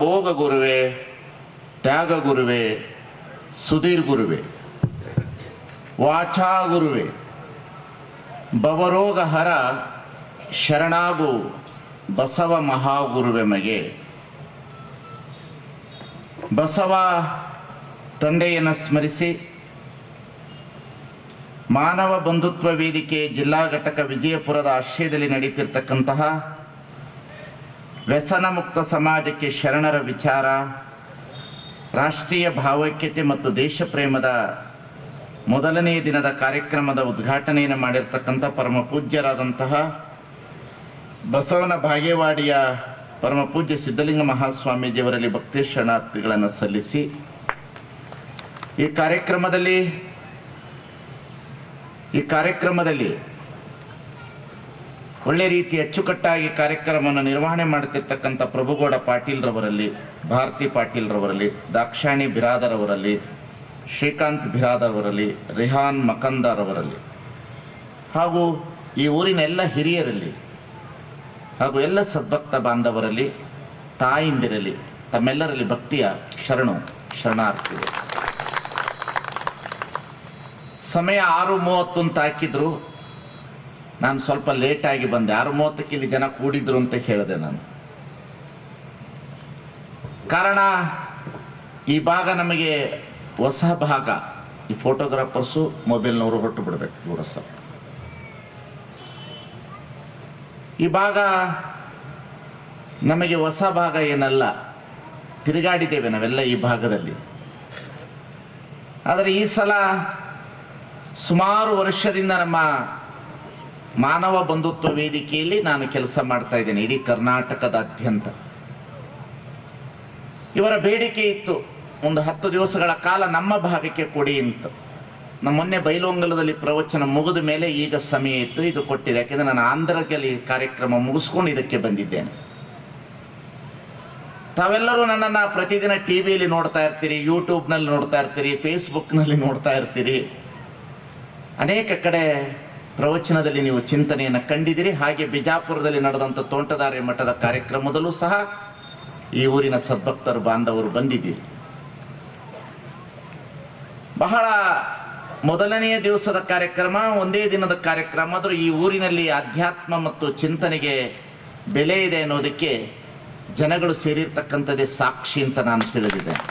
ಭೋಗ ಗುರುವೆ, ತ್ಯಾಗ ಗುರುವೆ, ಸುಧೀರ್ ಗುರುವೆ, ವಾಚಾ ಗುರುವೆ, ಭವರೋಗ ಹರ ಶರಣಾಗು ಬಸವ ಮಹಾಗುರುವೆ ಮಗೆ. ಬಸವ ತಂದೆಯನ್ನು ಸ್ಮರಿಸಿ ಮಾನವ ಬಂಧುತ್ವ ವೇದಿಕೆ ಜಿಲ್ಲಾ ಘಟಕ ವಿಜಯಪುರದ ಆಶ್ರಯದಲ್ಲಿ ನಡೀತಿರ್ತಕ್ಕಂತಹ ವ್ಯಸನ ಮುಕ್ತ ಸಮಾಜಕ್ಕೆ ಶರಣರ ವಿಚಾರ, ರಾಷ್ಟ್ರೀಯ ಭಾವೈಕ್ಯತೆ ಮತ್ತು ದೇಶ ಪ್ರೇಮದ ಮೊದಲನೇ ದಿನದ ಕಾರ್ಯಕ್ರಮದ ಉದ್ಘಾಟನೆಯನ್ನು ಮಾಡಿರ್ತಕ್ಕಂಥ ಪರಮ ಪೂಜ್ಯರಾದಂತಹ ಬಸವನ ಬಾಗೇವಾಡಿಯ ಪರಮ ಪೂಜ್ಯ ಸಿದ್ಧಲಿಂಗ ಮಹಾಸ್ವಾಮೀಜಿಯವರಲ್ಲಿ ಭಕ್ತಿ ಶರಣಾರ್ಥಿಗಳನ್ನು ಸಲ್ಲಿಸಿ ಈ ಕಾರ್ಯಕ್ರಮದಲ್ಲಿ ಒಳ್ಳೆ ರೀತಿ ಅಚ್ಚುಕಟ್ಟಾಗಿ ಕಾರ್ಯಕ್ರಮವನ್ನು ನಿರ್ವಹಣೆ ಮಾಡುತ್ತಿರ್ತಕ್ಕಂಥ ಪ್ರಭುಗೌಡ ಪಾಟೀಲ್ರವರಲ್ಲಿ, ಭಾರತಿ ಪಾಟೀಲ್ರವರಲ್ಲಿ, ದಾಕ್ಷಾಣಿ ಬಿರಾದರವರಲ್ಲಿ, ಶ್ರೀಕಾಂತ್ ಬಿರಾದರವರಲ್ಲಿ, ರಿಹಾನ್ ಮಕಂದಾರವರಲ್ಲಿ ಹಾಗೂ ಈ ಊರಿನ ಎಲ್ಲ ಹಿರಿಯರಲ್ಲಿ ಹಾಗೂ ಎಲ್ಲ ಸದ್ಭಕ್ತ ಬಾಂಧವರಲ್ಲಿ, ತಾಯಿಂದಿರಲಿ, ತಮ್ಮೆಲ್ಲರಲ್ಲಿ ಭಕ್ತಿಯ ಶರಣಾರ್ಥಿಗಳು. ಸಮಯ 6:30 ಅಂತ ಹಾಕಿದ್ರು. ನಾನು ಸ್ವಲ್ಪ ಲೇಟಾಗಿ ಬಂದೆ. 6:30ಕ್ಕೆ ಇಲ್ಲಿ ಜನ ಕೂಡಿದ್ರು ಅಂತ ಹೇಳಿದೆ ನಾನು. ಕಾರಣ ಈ ಭಾಗ ನಮಗೆ ಹೊಸ ಭಾಗ. ಈ ಫೋಟೋಗ್ರಾಫರ್ಸು ಮೊಬೈಲ್ನವರು ಹೊರಟು ಬಿಡಬೇಕು ದೂರ ಸ್ವಲ್ಪ. ಈ ಭಾಗ ನಮಗೆ ಹೊಸ ಭಾಗ ಏನಲ್ಲ, ತಿರುಗಾಡಿದ್ದೇವೆ ನಾವೆಲ್ಲ ಈ ಭಾಗದಲ್ಲಿ. ಆದರೆ ಈ ಸಲ ಸುಮಾರು ವರ್ಷದಿಂದ ನಮ್ಮ ಮಾನವ ಬಂಧುತ್ವ ವೇದಿಕೆಯಲ್ಲಿ ನಾನು ಕೆಲಸ ಮಾಡ್ತಾ ಇದ್ದೇನೆ ಇಡೀ ಕರ್ನಾಟಕದಾದ್ಯಂತ. ಇವರ ಬೇಡಿಕೆ ಇತ್ತು, ಒಂದು 10 ದಿವಸಗಳ ಕಾಲ ನಮ್ಮ ಭಾಗಕ್ಕೆ ಕೊಡಿ ಅಂತ. ನಮ್ಮ ಮೊನ್ನೆ ಬೈಲೊಂಗಲದಲ್ಲಿ ಪ್ರವಚನ ಮುಗಿದ ಮೇಲೆ ಈಗ ಸಮಯ ಇತ್ತು, ಇದು ಕೊಟ್ಟಿದೆ. ಯಾಕೆಂದ್ರೆ ನಾನು ಆಂಧ್ರದಲ್ಲಿ ಕಾರ್ಯಕ್ರಮ ಮುಗಿಸ್ಕೊಂಡು ಇದಕ್ಕೆ ಬಂದಿದ್ದೇನೆ. ತಾವೆಲ್ಲರೂ ನನ್ನನ್ನು ಪ್ರತಿದಿನ ಟಿವಿಯಲ್ಲಿ ನೋಡ್ತಾ ಇರ್ತೀರಿ, ಯೂಟ್ಯೂಬ್ನಲ್ಲಿ ನೋಡ್ತಾ ಇರ್ತೀರಿ, ಫೇಸ್ಬುಕ್ನಲ್ಲಿ ನೋಡ್ತಾ ಇರ್ತೀರಿ. ಅನೇಕ ಕಡೆ ಪ್ರವಚನದಲ್ಲಿ ನೀವು ಚಿಂತನೆಯನ್ನು ಕಂಡಿದ್ದೀರಿ. ಹಾಗೆ ಬಿಜಾಪುರದಲ್ಲಿ ನಡೆದಂಥ ತೋಂಟದಾರ್ಯ ಮಠದ ಕಾರ್ಯಕ್ರಮದಲ್ಲೂ ಸಹ ಈ ಊರಿನ ಸದ್ಭಕ್ತರು ಬಾಂಧವರು ಬಂದಿದ್ದೀರಿ. ಬಹಳ ಮೊದಲನೆಯ ದಿವಸದ ಕಾರ್ಯಕ್ರಮ, ಒಂದೇ ದಿನದ ಕಾರ್ಯಕ್ರಮ. ಆದರೂ ಈ ಊರಿನಲ್ಲಿ ಅಧ್ಯಾತ್ಮ ಮತ್ತು ಚಿಂತನೆಗೆ ಬೆಲೆ ಇದೆ ಅನ್ನೋದಕ್ಕೆ ಜನಗಳು ಸೇರಿರ್ತಕ್ಕಂಥದ್ದೇ ಸಾಕ್ಷಿ ಅಂತ ನಾನು ತಿಳಿದಿದ್ದೇನೆ.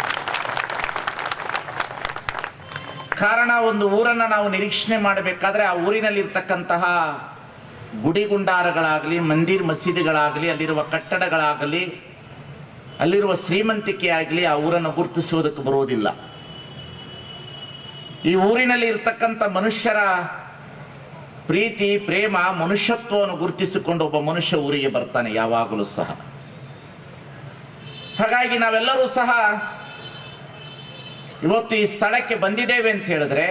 ಕಾರಣ, ಒಂದು ಊರನ್ನು ನಾವು ನಿರೀಕ್ಷಣೆ ಮಾಡಬೇಕಾದ್ರೆ ಆ ಊರಿನಲ್ಲಿರ್ತಕ್ಕಂತಹ ಗುಡಿಗುಂಡಾರಗಳಾಗಲಿ, ಮಂದಿರ್ ಮಸೀದಿಗಳಾಗಲಿ, ಅಲ್ಲಿರುವ ಕಟ್ಟಡಗಳಾಗಲಿ, ಅಲ್ಲಿರುವ ಶ್ರೀಮಂತಿಕೆ ಆಗಲಿ ಆ ಊರನ್ನು ಗುರುತಿಸುವುದಕ್ಕೆ ಬರುವುದಿಲ್ಲ. ಈ ಊರಿನಲ್ಲಿ ಇರ್ತಕ್ಕಂಥ ಮನುಷ್ಯರ ಪ್ರೀತಿ, ಪ್ರೇಮ, ಮನುಷ್ಯತ್ವವನ್ನು ಗುರುತಿಸಿಕೊಂಡು ಒಬ್ಬ ಮನುಷ್ಯ ಊರಿಗೆ ಬರ್ತಾನೆ ಯಾವಾಗಲೂ ಸಹ. ಹಾಗಾಗಿ ನಾವೆಲ್ಲರೂ ಸಹ ಇವತ್ತು ಈ ಸ್ಥಳಕ್ಕೆ ಬಂದಿದ್ದೇವೆ ಅಂತ ಹೇಳಿದ್ರೆ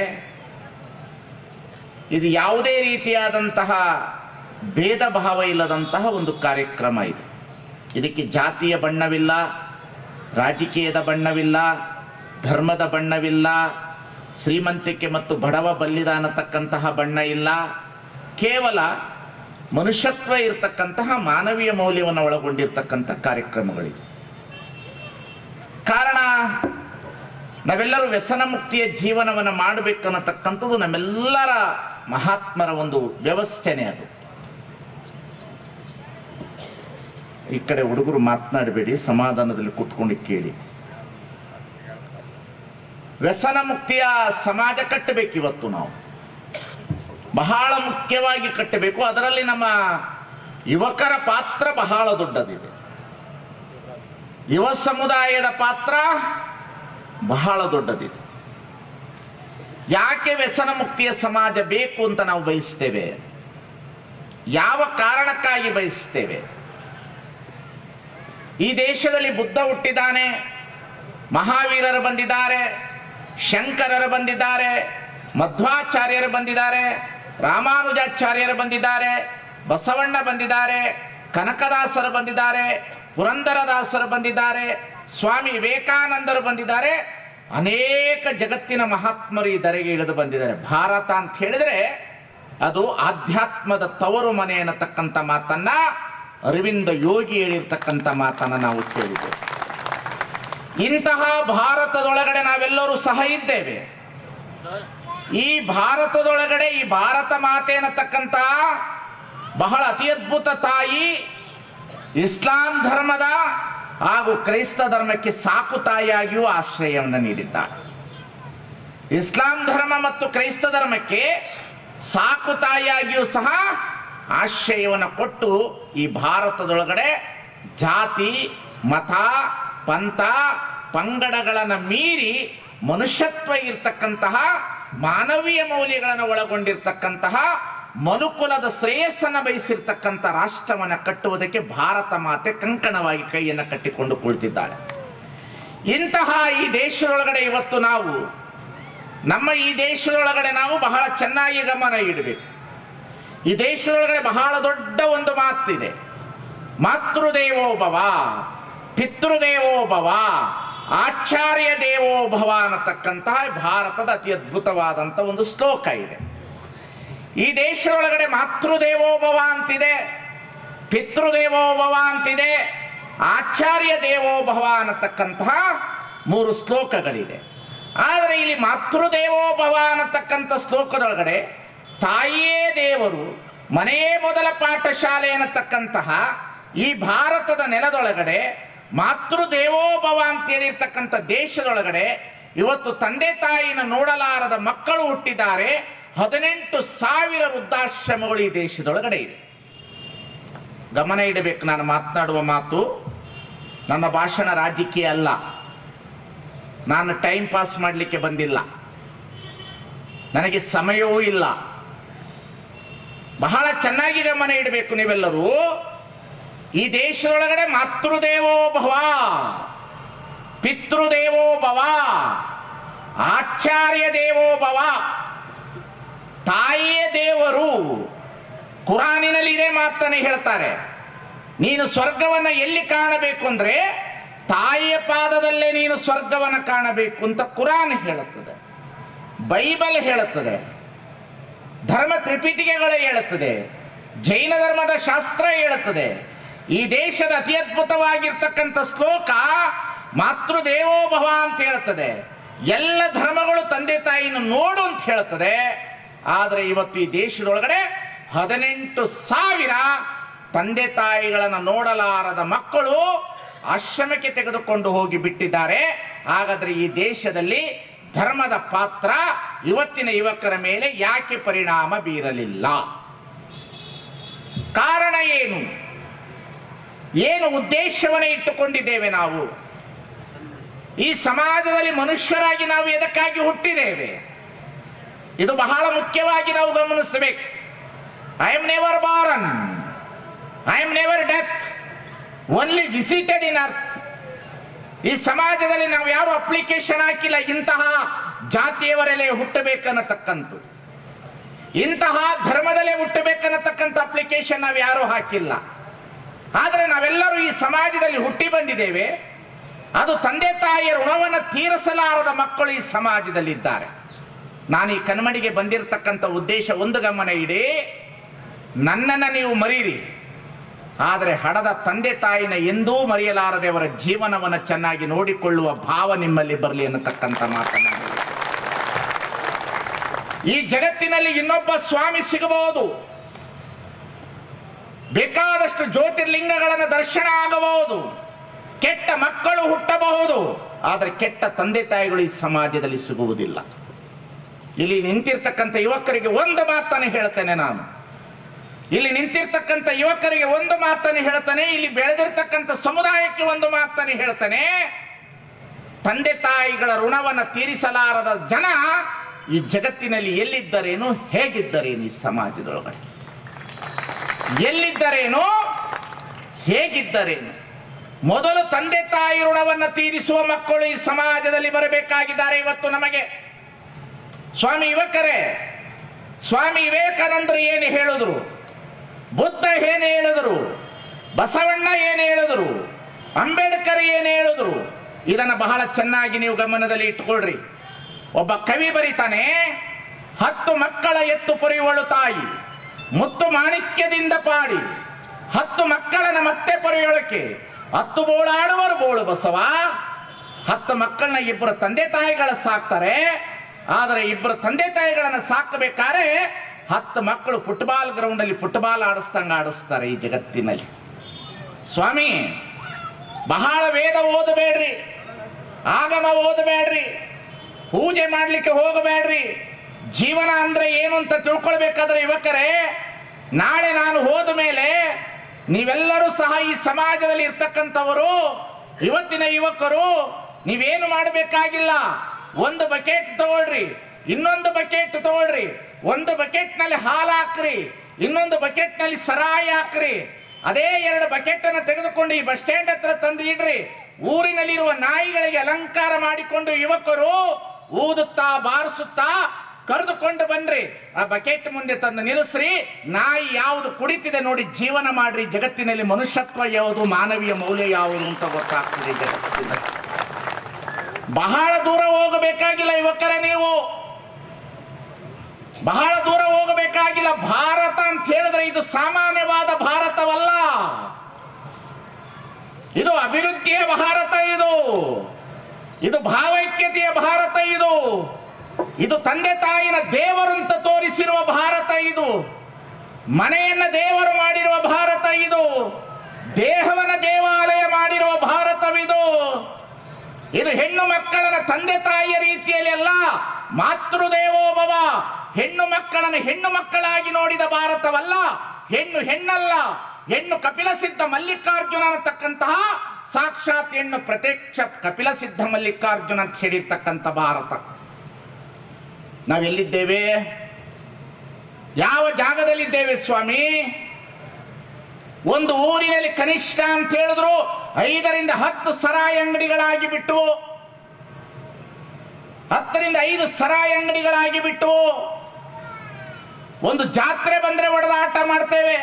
ಇದು ಯಾವುದೇ ರೀತಿಯಾದಂತಹ ಭೇದ ಭಾವ ಇಲ್ಲದಂತಹ ಒಂದು ಕಾರ್ಯಕ್ರಮ ಇದು. ಇದಕ್ಕೆ ಜಾತಿಯ ಬಣ್ಣವಿಲ್ಲ, ರಾಜಕೀಯದ ಬಣ್ಣವಿಲ್ಲ, ಧರ್ಮದ ಬಣ್ಣವಿಲ್ಲ, ಶ್ರೀಮಂತಿಕೆ ಮತ್ತು ಬಡವ ಬಲ್ಲಿದಾನತಕ್ಕಂತಹ ಬಣ್ಣ ಇಲ್ಲ. ಕೇವಲ ಮನುಷ್ಯತ್ವ ಇರತಕ್ಕಂತಹ ಮಾನವೀಯ ಮೌಲ್ಯವನ್ನು ಒಳಗೊಂಡಿರ್ತಕ್ಕಂಥ ಕಾರ್ಯಕ್ರಮಗಳಿವೆ. ಕಾರಣ, ನಾವೆಲ್ಲರೂ ವ್ಯಸನ ಮುಕ್ತಿಯ ಜೀವನವನ್ನು ಮಾಡಬೇಕನ್ನತಕ್ಕಂಥದ್ದು ನಮ್ಮೆಲ್ಲರ ಮಹಾತ್ಮರ ಒಂದು ವ್ಯವಸ್ಥೆನೇ ಅದು. ಈ ಕಡೆ ಹುಡುಗರು ಮಾತನಾಡಬೇಡಿ, ಸಮಾಧಾನದಲ್ಲಿ ಕೂತ್ಕೊಂಡು ಕೇಳಿ. ವ್ಯಸನ ಮುಕ್ತಿಯ ಸಮಾಜ ಕಟ್ಟಬೇಕು. ಇವತ್ತು ನಾವು ಬಹಳ ಮುಖ್ಯವಾಗಿ ಕಟ್ಟಬೇಕು. ಅದರಲ್ಲಿ ನಮ್ಮ ಯುವಕರ ಪಾತ್ರ ಬಹಳ ದೊಡ್ಡದಿದೆ. ಯುವ ಸಮುದಾಯದ ಪಾತ್ರ ಬಹಳ ದೊಡ್ಡದಿದೆ. ಯಾಕೆ ವ್ಯಸನ ಮುಕ್ತಿಯ ಸಮಾಜ ಬೇಕು ಅಂತ ನಾವು ಬಯಸ್ತೇವೆ? ಯಾವ ಕಾರಣಕ್ಕಾಗಿ ಬಯಸ್ತೇವೆ? ಈ ದೇಶದಲ್ಲಿ ಬುದ್ಧ ಹುಟ್ಟಿದ್ದಾನೆ, ಮಹಾವೀರರು ಬಂದಿದ್ದಾರೆ, ಶಂಕರರು ಬಂದಿದ್ದಾರೆ, ಮಧ್ವಾಚಾರ್ಯರು ಬಂದಿದ್ದಾರೆ, ರಾಮಾನುಜಾಚಾರ್ಯರು ಬಂದಿದ್ದಾರೆ, ಬಸವಣ್ಣ ಬಂದಿದ್ದಾರೆ, ಕನಕದಾಸರು ಬಂದಿದ್ದಾರೆ, ಪುರಂದರದಾಸರು ಬಂದಿದ್ದಾರೆ, ಸ್ವಾಮಿ ವಿವೇಕಾನಂದರು ಬಂದಿದ್ದಾರೆ. ಅನೇಕ ಜಗತ್ತಿನ ಮಹಾತ್ಮರು ಈ ಧರೆಗೆ ಇಳಿದು ಬಂದಿದ್ದಾರೆ. ಭಾರತ ಅಂತ ಹೇಳಿದ್ರೆ ಅದು ಆಧ್ಯಾತ್ಮದ ತವರು ಮನೆ ಅನ್ನತಕ್ಕಂಥ ಮಾತನ್ನ ಅರವಿಂದ ಯೋಗಿ ಹೇಳಿರ್ತಕ್ಕಂಥ ಮಾತನ್ನು ನಾವು ಕೇಳಿದ್ದೇವೆ. ಇಂತಹ ಭಾರತದೊಳಗಡೆ ನಾವೆಲ್ಲರೂ ಸಹ ಇದ್ದೇವೆ. ಈ ಭಾರತದೊಳಗಡೆ ಈ ಭಾರತ ಮಾತೆ ಅನ್ನತಕ್ಕಂಥ ಬಹಳ ಅತಿ ಅದ್ಭುತ ತಾಯಿ ಇಸ್ಲಾಂ ಧರ್ಮದ ಹಾಗೂ ಕ್ರೈಸ್ತ ಧರ್ಮಕ್ಕೆ ಸಾಕು ತಾಯಿಯಾಗಿಯೂ ಆಶ್ರಯವನ್ನು ನೀಡಿದ್ದಾಳೆ. ಇಸ್ಲಾಂ ಧರ್ಮ ಮತ್ತು ಕ್ರೈಸ್ತ ಧರ್ಮಕ್ಕೆ ಸಾಕು ತಾಯಿಯಾಗಿಯೂ ಸಹ ಆಶ್ರಯವನ್ನು ಕೊಟ್ಟು ಈ ಭಾರತದೊಳಗಡೆ ಜಾತಿ ಮತ ಪಂಥ ಪಂಗಡಗಳನ್ನು ಮೀರಿ ಮನುಷ್ಯತ್ವ ಇರ್ತಕ್ಕಂತಹ ಮಾನವೀಯ ಮೌಲ್ಯಗಳನ್ನು ಒಳಗೊಂಡಿರ್ತಕ್ಕಂತಹ ಮನುಕುಲದ ಶ್ರೇಯಸ್ಸನ್ನು ಬಯಸಿರ್ತಕ್ಕಂಥ ರಾಷ್ಟ್ರವನ್ನು ಕಟ್ಟುವುದಕ್ಕೆ ಭಾರತ ಮಾತೆ ಕಂಕಣವಾಗಿ ಕೈಯನ್ನು ಕಟ್ಟಿಕೊಂಡು ಕುಳಿತಿದ್ದಾಳೆ. ಇಂತಹ ಈ ದೇಶದೊಳಗಡೆ ಇವತ್ತು ನಾವು ನಮ್ಮ ಈ ದೇಶದೊಳಗಡೆ ನಾವು ಬಹಳ ಚೆನ್ನಾಗಿ ಗಮನ ಇಡಬೇಕು. ಈ ದೇಶದೊಳಗಡೆ ಬಹಳ ದೊಡ್ಡ ಒಂದು ಮಾತಿದೆ, ಮಾತೃದೇವೋಭವ, ಪಿತೃದೇವೋಭವ, ಆಚಾರ್ಯ ದೇವೋಭವ ಅನ್ನತಕ್ಕಂತಹ ಭಾರತದ ಅತಿ ಅದ್ಭುತವಾದಂಥ ಒಂದು ಶ್ಲೋಕ ಇದೆ. ಈ ದೇಶದೊಳಗಡೆ ಮಾತೃದೇವೋಭವ ಅಂತಿದೆ, ಪಿತೃದೇವೋಭವ ಅಂತಿದೆ, ಆಚಾರ್ಯ ದೇವೋಭವ ಅನ್ನತಕ್ಕಂತಹ 3 ಶ್ಲೋಕಗಳಿದೆ. ಆದರೆ ಇಲ್ಲಿ ಮಾತೃದೇವೋಭವ ಅನ್ನತಕ್ಕಂಥ ಶ್ಲೋಕದೊಳಗಡೆ ತಾಯಿಯೇ ದೇವರು, ಮನೆಯೇ ಮೊದಲ ಪಾಠಶಾಲೆ ಅನ್ನತಕ್ಕಂತಹ ಈ ಭಾರತದ ನೆಲದೊಳಗಡೆ ಮಾತೃದೇವೋಭವ ಅಂತೇಳಿರ್ತಕ್ಕಂಥ ದೇಶದೊಳಗಡೆ ಇವತ್ತು ತಂದೆ ತಾಯಿನ ನೋಡಲಾರದ ಮಕ್ಕಳು ಹುಟ್ಟಿದ್ದಾರೆ. 18,000 ವೃದ್ಧಾಶ್ರಮಗಳು ಈ ದೇಶದೊಳಗಡೆ ಇದೆ. ಗಮನ ಇಡಬೇಕು. ನಾನು ಮಾತನಾಡುವ ಮಾತು, ನನ್ನ ಭಾಷಣ ರಾಜಕೀಯ ಅಲ್ಲ. ನಾನು ಟೈಮ್ ಪಾಸ್ ಮಾಡಲಿಕ್ಕೆ ಬಂದಿಲ್ಲ, ನನಗೆ ಸಮಯವೂ ಇಲ್ಲ. ಬಹಳ ಚೆನ್ನಾಗಿ ಗಮನ ಇಡಬೇಕು ನೀವೆಲ್ಲರೂ. ಈ ದೇಶದೊಳಗಡೆ ಮಾತೃದೇವೋಭವ, ಪಿತೃದೇವೋಭವ, ಆಚಾರ್ಯ ದೇವೋಭವ, ತಾಯಿಯ ದೇವರು. ಕುರಾನಿನಲ್ಲಿ ಇದೇ ಮಾತನ್ನು ಹೇಳ್ತಾರೆ. ನೀನು ಸ್ವರ್ಗವನ್ನು ಎಲ್ಲಿ ಕಾಣಬೇಕು ಅಂದ್ರೆ ತಾಯಿಯ ಪಾದದಲ್ಲೇ ನೀನು ಸ್ವರ್ಗವನ್ನು ಕಾಣಬೇಕು ಅಂತ ಕುರಾನ್ ಹೇಳುತ್ತದೆ, ಬೈಬಲ್ ಹೇಳುತ್ತದೆ, ಧರ್ಮ ತ್ರಿಪಿಟಿಕೆಗಳು ಹೇಳುತ್ತದೆ, ಜೈನ ಧರ್ಮದ ಶಾಸ್ತ್ರ ಹೇಳುತ್ತದೆ. ಈ ದೇಶದ ಅತಿ ಅದ್ಭುತವಾಗಿರ್ತಕ್ಕಂಥ ಶ್ಲೋಕ ಮಾತೃದೇವೋಭವ ಅಂತ ಹೇಳ್ತದೆ. ಎಲ್ಲ ಧರ್ಮಗಳು ತಂದೆ ತಾಯಿನ ನೋಡು ಅಂತ ಹೇಳ್ತದೆ. ಆದರೆ ಇವತ್ತು ಈ ದೇಶದೊಳಗಡೆ 18,000 ತಂದೆ ತಾಯಿಗಳನ್ನು ನೋಡಲಾರದ ಮಕ್ಕಳು ಆಶ್ರಮಕ್ಕೆ ತೆಗೆದುಕೊಂಡು ಹೋಗಿ ಬಿಟ್ಟಿದ್ದಾರೆ. ಹಾಗಾದ್ರೆ ಈ ದೇಶದಲ್ಲಿ ಧರ್ಮದ ಪಾತ್ರ ಇವತ್ತಿನ ಯುವಕರ ಮೇಲೆ ಯಾಕೆ ಪರಿಣಾಮ ಬೀರಲಿಲ್ಲ? ಕಾರಣ ಏನು? ಏನು ಉದ್ದೇಶವನ್ನು ಇಟ್ಟುಕೊಂಡಿದ್ದೇವೆ ನಾವು? ಈ ಸಮಾಜದಲ್ಲಿ ಮನುಷ್ಯರಾಗಿ ನಾವು ಎದಕ್ಕಾಗಿ ಹುಟ್ಟಿದ್ದೇವೆ? ಇದು ಬಹಳ ಮುಖ್ಯವಾಗಿ ನಾವು ಗಮನಿಸಬೇಕು. I am never Born, I am never death, only visited in earth. ಈ ಸಮಾಜದಲ್ಲಿ ನಾವು ಯಾರು ಅಪ್ಲಿಕೇಶನ್ ಹಾಕಿಲ್ಲ ಇಂತಹ ಜಾತಿಯವರಲ್ಲೇ ಹುಟ್ಟಬೇಕನ್ನತಕ್ಕಂಥ, ಇಂತಹ ಧರ್ಮದಲ್ಲೇ ಹುಟ್ಟಬೇಕನ್ನತಕ್ಕಂಥ ಅಪ್ಲಿಕೇಶನ್ ನಾವು ಯಾರೂ ಹಾಕಿಲ್ಲ. ಆದರೆ ನಾವೆಲ್ಲರೂ ಈ ಸಮಾಜದಲ್ಲಿ ಹುಟ್ಟಿ ಬಂದಿದ್ದೇವೆ. ಅದು ತಂದೆ ತಾಯಿಯ ಋಣವನ್ನು ತೀರಿಸಲಾರದ ಮಕ್ಕಳು ಈ ಸಮಾಜದಲ್ಲಿದ್ದಾರೆ. ನಾನು ಈ ಕನ್ಮಡಿಗೆ ಬಂದಿರತಕ್ಕಂಥ ಉದ್ದೇಶ ಒಂದು, ಗಮನ ಇಡಿ, ನನ್ನನ್ನು ನೀವು ಮರೀರಿ, ಆದರೆ ಹಡದ ತಂದೆ ತಾಯಿನ ಎಂದೂ ಮರೆಯಲಾರದೆ ಅವರ ಜೀವನವನ್ನು ಚೆನ್ನಾಗಿ ನೋಡಿಕೊಳ್ಳುವ ಭಾವ ನಿಮ್ಮಲ್ಲಿ ಬರಲಿ ಅನ್ನತಕ್ಕಂಥ ಮಾತನ್ನ. ಈ ಜಗತ್ತಿನಲ್ಲಿ ಇನ್ನೊಬ್ಬ ಸ್ವಾಮಿ ಸಿಗಬಹುದು, ಬೇಕಾದಷ್ಟು ಜ್ಯೋತಿರ್ಲಿಂಗಗಳನ್ನು ದರ್ಶನ ಆಗಬಹುದು, ಕೆಟ್ಟ ಮಕ್ಕಳು ಹುಟ್ಟಬಹುದು, ಆದರೆ ಕೆಟ್ಟ ತಂದೆ ತಾಯಿಗಳು ಈ ಸಮಾಜದಲ್ಲಿ ಸಿಗುವುದಿಲ್ಲ. ಇಲ್ಲಿ ನಿಂತಿರ್ತಕ್ಕಂಥ ಯುವಕರಿಗೆ ಒಂದು ಮಾತನ್ನು ಹೇಳ್ತೇನೆ ನಾನು, ಇಲ್ಲಿ ನಿಂತಿರ್ತಕ್ಕಂಥ ಯುವಕರಿಗೆ ಒಂದು ಮಾತನ್ನು ಹೇಳ್ತಾನೆ, ಇಲ್ಲಿ ಬೆಳೆದಿರ್ತಕ್ಕಂಥ ಸಮುದಾಯಕ್ಕೆ ಒಂದು ಮಾತನ್ನು ಹೇಳ್ತಾನೆ. ತಂದೆ ತಾಯಿಗಳ ಋಣವನ್ನು ತೀರಿಸಲಾರದ ಜನ ಈ ಜಗತ್ತಿನಲ್ಲಿ ಎಲ್ಲಿದ್ದರೇನು, ಹೇಗಿದ್ದರೇನು, ಈ ಸಮಾಜದೊಳಗಡೆ ಎಲ್ಲಿದ್ದರೇನು, ಹೇಗಿದ್ದರೇನು? ಮೊದಲು ತಂದೆ ತಾಯಿ ಋಣವನ್ನು ತೀರಿಸುವ ಮಕ್ಕಳು ಈ ಸಮಾಜದಲ್ಲಿ ಬರಬೇಕಾಗಿದ್ದಾರೆ. ಇವತ್ತು ನಮಗೆ ಸ್ವಾಮಿ ಯುವಕರೇ, ಸ್ವಾಮಿ ವಿವೇಕಾನಂದರು ಏನು ಹೇಳಿದ್ರು, ಬುದ್ಧ ಏನು ಹೇಳಿದ್ರು, ಬಸವಣ್ಣ ಏನು ಹೇಳಿದ್ರು, ಅಂಬೇಡ್ಕರ್ ಏನು ಹೇಳಿದ್ರು, ಇದನ್ನು ಬಹಳ ಚೆನ್ನಾಗಿ ನೀವು ಗಮನದಲ್ಲಿ ಇಟ್ಟುಕೊಳ್ರಿ. ಒಬ್ಬ ಕವಿ ಬರೀತಾನೆ, 10 ಮಕ್ಕಳ ಎತ್ತು ಪೊರೆಯುವಳು ತಾಯಿ, ಮುತ್ತು ಮಾಣಿಕ್ಯದಿಂದ ಪಾಡಿ, 10 ಮಕ್ಕಳನ್ನ ಮತ್ತೆ ಪೊರೆಯೊಳಕ್ಕೆ, 10 ಬೋಳಾಡುವರು ಬೋಳು ಬಸವ, 10 ಮಕ್ಕಳನ್ನ ಇಬ್ಬರು ತಂದೆ ತಾಯಿಗಳ ಸಾಕ್ತಾರೆ. ಆದರೆ ಇಬ್ಬರು ತಂದೆ ತಾಯಿಗಳನ್ನ ಸಾಕಬೇಕಾದ್ರೆ 10 ಮಕ್ಕಳು ಫುಟ್ಬಾಲ್ ಗ್ರೌಂಡ್ ಅಲ್ಲಿ ಫುಟ್ಬಾಲ್ ಆಡಿಸ್ತಾರೆ ಈ ಜಗತ್ತಿನಲ್ಲಿ. ಸ್ವಾಮಿ, ಬಹಳ ವೇದ ಓದಬೇಡ್ರಿ, ಆಗಮ ಓದಬೇಡ್ರಿ, ಪೂಜೆ ಮಾಡ್ಲಿಕ್ಕೆ ಹೋಗಬೇಡ್ರಿ. ಜೀವನ ಅಂದ್ರೆ ಏನು ಅಂತ ತಿಳ್ಕೊಳ್ಬೇಕಾದ್ರೆ ಯುವಕರೇ, ನಾಳೆ ನಾನು ಹೋದ ಮೇಲೆ ನೀವೆಲ್ಲರೂ ಸಹ ಈ ಸಮಾಜದಲ್ಲಿ ಇರ್ತಕ್ಕಂಥವರು, ಇವತ್ತಿನ ಯುವಕರು, ನೀವೇನು ಮಾಡಬೇಕಾಗಿಲ್ಲ. ಒಂದು ಬಕೆಟ್ ತಗೊಳ್ರಿ, ಇನ್ನೊಂದು ಬಕೆಟ್ ತಗೊಳ್ರಿ, ಒಂದು ಬಕೆಟ್ ನಲ್ಲಿ ಹಾಲು ಹಾಕ್ರಿ, ಇನ್ನೊಂದು ಬಕೆಟ್ ನಲ್ಲಿ ಸರಾಯಿ ಹಾಕ್ರಿ. ಅದೇ 2 ಬಕೆಟ್ ಅನ್ನು ತೆಗೆದುಕೊಂಡು ಈ ಬಸ್ ಸ್ಟ್ಯಾಂಡ್ ಹತ್ರ ತಂದು ಇಡ್ರಿ. ಊರಿನಲ್ಲಿರುವ ನಾಯಿಗಳಿಗೆ ಅಲಂಕಾರ ಮಾಡಿಕೊಂಡು ಯುವಕರು ಊದುತ್ತಾ ಬಾರಿಸುತ್ತಾ ಕರೆದುಕೊಂಡು ಬನ್ರಿ. ಆ ಬಕೆಟ್ ಮುಂದೆ ತಂದು ನಿಲ್ಲಿಸ್ರಿ. ನಾಯಿ ಯಾವುದು ಕುಡಿತಿದೆ ನೋಡಿ ಜೀವನ ಮಾಡ್ರಿ. ಜಗತ್ತಿನಲ್ಲಿ ಮನುಷ್ಯತ್ವ ಯಾವುದು, ಮಾನವೀಯ ಮೌಲ್ಯ ಯಾವುದು ಅಂತ ಗೊತ್ತಾಗ್ತದೆ ಜಗತ್ತಿನಲ್ಲಿ. ಬಹಳ ದೂರ ಹೋಗಬೇಕಾಗಿಲ್ಲ ಯುವಕರೇ, ನೀವು ಬಹಳ ದೂರ ಹೋಗಬೇಕಾಗಿಲ್ಲ. ಭಾರತ ಅಂತ ಹೇಳಿದ್ರೆ ಇದು ಸಾಮಾನ್ಯವಾದ ಭಾರತವಲ್ಲ, ಇದು ಅಭಿವೃದ್ಧಿಯ ಭಾರತ, ಇದು ಭಾವೈಕ್ಯತೆಯ ಭಾರತ, ಇದು ತಂದೆ ತಾಯಿನ ದೇವರು ಅಂತ ತೋರಿಸಿರುವ ಭಾರತ, ಇದು ಮನೆಯನ್ನ ದೇವರು ಮಾಡಿರುವ ಭಾರತ, ಇದು ದೇಹವನ್ನ ದೇವಾಲಯ ಮಾಡಿರುವ ಭಾರತವಿದು. ಇದು ಹೆಣ್ಣು ಮಕ್ಕಳನ್ನ ತಂದೆ ತಾಯಿಯ ರೀತಿಯಲ್ಲಿ ಅಲ್ಲ, ಮಾತೃದೇವೋಭವ, ಹೆಣ್ಣು ಮಕ್ಕಳನ್ನು ಹೆಣ್ಣು ಮಕ್ಕಳಾಗಿ ನೋಡಿದ ಭಾರತವಲ್ಲ. ಹೆಣ್ಣಲ್ಲ, ಹೆಣ್ಣು ಕಪಿಲ ಸಿದ್ಧ ಮಲ್ಲಿಕಾರ್ಜುನ ಅನ್ನತಕ್ಕಂತಹ ಸಾಕ್ಷಾತ್ ಹೆಣ್ಣು ಪ್ರತ್ಯಕ್ಷ ಕಪಿಲ ಸಿದ್ಧ ಮಲ್ಲಿಕಾರ್ಜುನ ಅಂತ ಹೇಳಿರ್ತಕ್ಕಂಥ ಭಾರತ. ನಾವೆಲ್ಲಿದ್ದೇವೆ? ಯಾವ ಜಾಗದಲ್ಲಿದ್ದೇವೆ ಸ್ವಾಮಿ? ಒಂದು ಊರಿನಲ್ಲಿ ಕನಿಷ್ಠ ಅಂತ ಹೇಳಿದ್ರು 5 ರಿಂದ 10 ಸರಾಯಿ ಅಂಗಡಿಗಳಾಗಿ ಬಿಟ್ಟು, 10 ರಿಂದ 5 ಸರಾಯಿ ಅಂಗಡಿಗಳಾಗಿ ಬಿಟ್ಟು, ಒಂದು ಜಾತ್ರೆ ಬಂದ್ರೆ ಬಡದಾಟ ಮಾಡ್ತೇವೆ,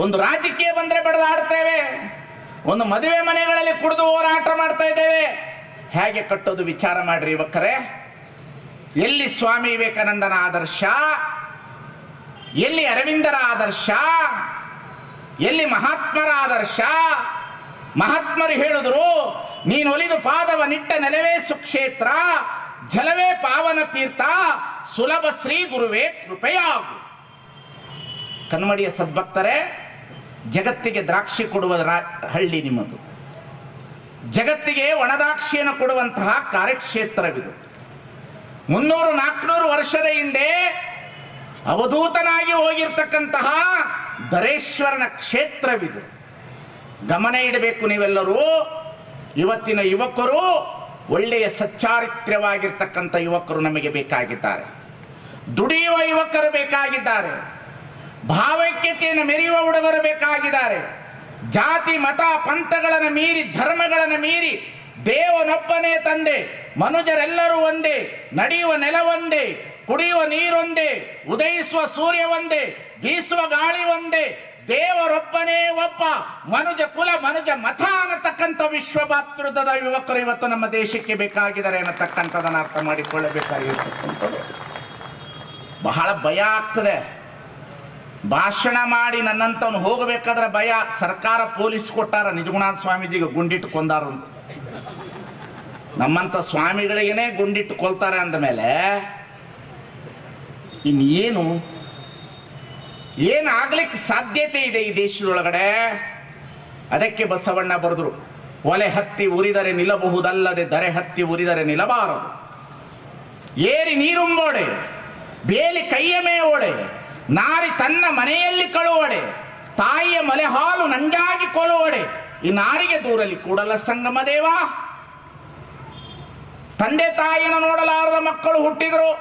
ಒಂದು ರಾಜಕೀಯ ಬಂದ್ರೆ ಬಡದಾಡ್ತೇವೆ, ಒಂದು ಮದುವೆ ಮನೆಗಳಲ್ಲಿ ಕುಡಿದು ಹೋರಾಟ ಮಾಡ್ತಾ ಇದ್ದೇವೆ. ಹೇಗೆ ಕಟ್ಟೋದು ವಿಚಾರ ಮಾಡ್ರಿ ಯುವಕರೇ. ಎಲ್ಲಿ ಸ್ವಾಮಿ ವಿವೇಕಾನಂದನ ಆದರ್ಶ, ಎಲ್ಲಿ ಅರವಿಂದರ ಆದರ್ಶ, ಎಲ್ಲಿ ಮಹಾತ್ಮರ ಆದರ್ಶ? ಮಹಾತ್ಮರು ಹೇಳಿದ್ರು, ನೀನು ಒಲಿದು ಪಾದವ ನಿಟ್ಟ ನೆಲವೇ ಸುಕ್ಷೇತ್ರ, ಜಲವೇ ಪಾವನ ತೀರ್ಥ, ಸುಲಭ ಶ್ರೀ ಗುರುವೇ ಕೃಪೆಯಾಗು. ಕನ್ಮಡಿಯ ಸದ್ಭಕ್ತರೇ, ಜಗತ್ತಿಗೆ ದ್ರಾಕ್ಷಿ ಕೊಡುವ ಹಳ್ಳಿ ನಿಮ್ಮದು, ಜಗತ್ತಿಗೆ ಒಣದ್ರಾಕ್ಷಿಯನ್ನು ಕೊಡುವಂತಹ ಕಾರ್ಯಕ್ಷೇತ್ರವಿದು. 300-400 ವರ್ಷದ ಹಿಂದೆ ಅವಧೂತನಾಗಿ ಹೋಗಿರ್ತಕ್ಕಂತಹ ಧರೇಶ್ವರನ ಕ್ಷೇತ್ರವಿದು. ಗಮನ ಇಡಬೇಕು ನೀವೆಲ್ಲರೂ. ಇವತ್ತಿನ ಯುವಕರು ಒಳ್ಳೆಯ ಸಚ್ಚಾರಿತ್ರ್ಯವಾಗಿರ್ತಕ್ಕಂಥ ಯುವಕರು ನಮಗೆ ಬೇಕಾಗಿದ್ದಾರೆ, ದುಡಿಯುವ ಯುವಕರು ಬೇಕಾಗಿದ್ದಾರೆ, ಭಾವೈಕ್ಯತೆಯನ್ನು ಮೆರೆಯುವ ಹುಡುಗರು ಬೇಕಾಗಿದ್ದಾರೆ. ಜಾತಿ ಮತ ಪಂಥಗಳನ್ನು ಮೀರಿ, ಧರ್ಮಗಳನ್ನು ಮೀರಿ ದೇವನೊಬ್ಬನೇ ತಂದೆ, ಮನುಜರೆಲ್ಲರೂ ಒಂದೇ, ನಡೆಯುವ ನೆಲ ಒಂದೇ, ಕುಡಿಯುವ ನೀರೊಂದೇ, ಉದಯಿಸುವ ಸೂರ್ಯ ಒಂದೇ, ಬೀಸುವ ಗಾಳಿ ಒಂದೇ, ದೇವರೊಬ್ಬನೇ ಒಬ್ಬ, ಮನುಜ ಕುಲ ಮನುಜ ಮತ ಅನ್ನತಕ್ಕಂಥ ವಿಶ್ವಭಾತೃತ್ವದ ಯುವಕರು ಇವತ್ತು ನಮ್ಮ ದೇಶಕ್ಕೆ ಬೇಕಾಗಿದ್ದಾರೆ ಅನ್ನತಕ್ಕಂಥದನ್ನು ಅರ್ಥ ಮಾಡಿಕೊಳ್ಳಬೇಕಾಗಿರ್ತಕ್ಕಂಥದ್ದು. ಬಹಳ ಭಯ ಆಗ್ತದೆ. ಭಾಷಣ ಮಾಡಿ ನನ್ನಂತವನು ಹೋಗಬೇಕಾದ್ರೆ ಭಯ. ಸರ್ಕಾರ ಪೊಲೀಸ್ ಕೊಟ್ಟಾರ, ನಿಜಗುಣಾಥ ಸ್ವಾಮೀಜಿಗೆ ಗುಂಡಿಟ್ಟು ಕೊಂದಾರು ಅಂತ. ನಮ್ಮಂತ ಸ್ವಾಮಿಗಳಿಗೇನೆ ಗುಂಡಿಟ್ಟು ಕೊಲ್ತಾರೆ ಅಂದಮೇಲೆ ಇನ್ನೇನು ಏನಾಗ್ಲಿಕ್ಕೆ ಸಾಧ್ಯತೆ ಇದೆ ಈ ದೇಶದೊಳಗಡೆ? ಅದಕ್ಕೆ ಬಸವಣ್ಣ ಬರೆದ್ರು, ಒಲೆ ಹತ್ತಿ ಉರಿದರೆ ನಿಲ್ಲಬಹುದಲ್ಲದೆ ದರೆ ಹತ್ತಿ ಉರಿದರೆ ನಿಲ್ಲಬಾರದು. ಏರಿ ನೀರುಂಬೋಡೆ, ಬೇಲಿ ಕೈಯ ಮೇವೋಡೆ, ನಾರಿ ತನ್ನ ಮನೆಯಲ್ಲಿ ಕಳುವಡೆ, ತಾಯಿಯ ಮಲೆ ಹಾಲು ನಂಜಾಗಿ ಕೊಲುವಡೆ, ಈ ನಾರಿಗೆ ದೂರಲಿ ಕೂಡಲ ಸಂಗಮ ದೇವ. ತಂದೆ ತಾಯಿಯನ್ನು ನೋಡಲಾರದ ಮಕ್ಕಳು ಹುಟ್ಟಿದ್ರು.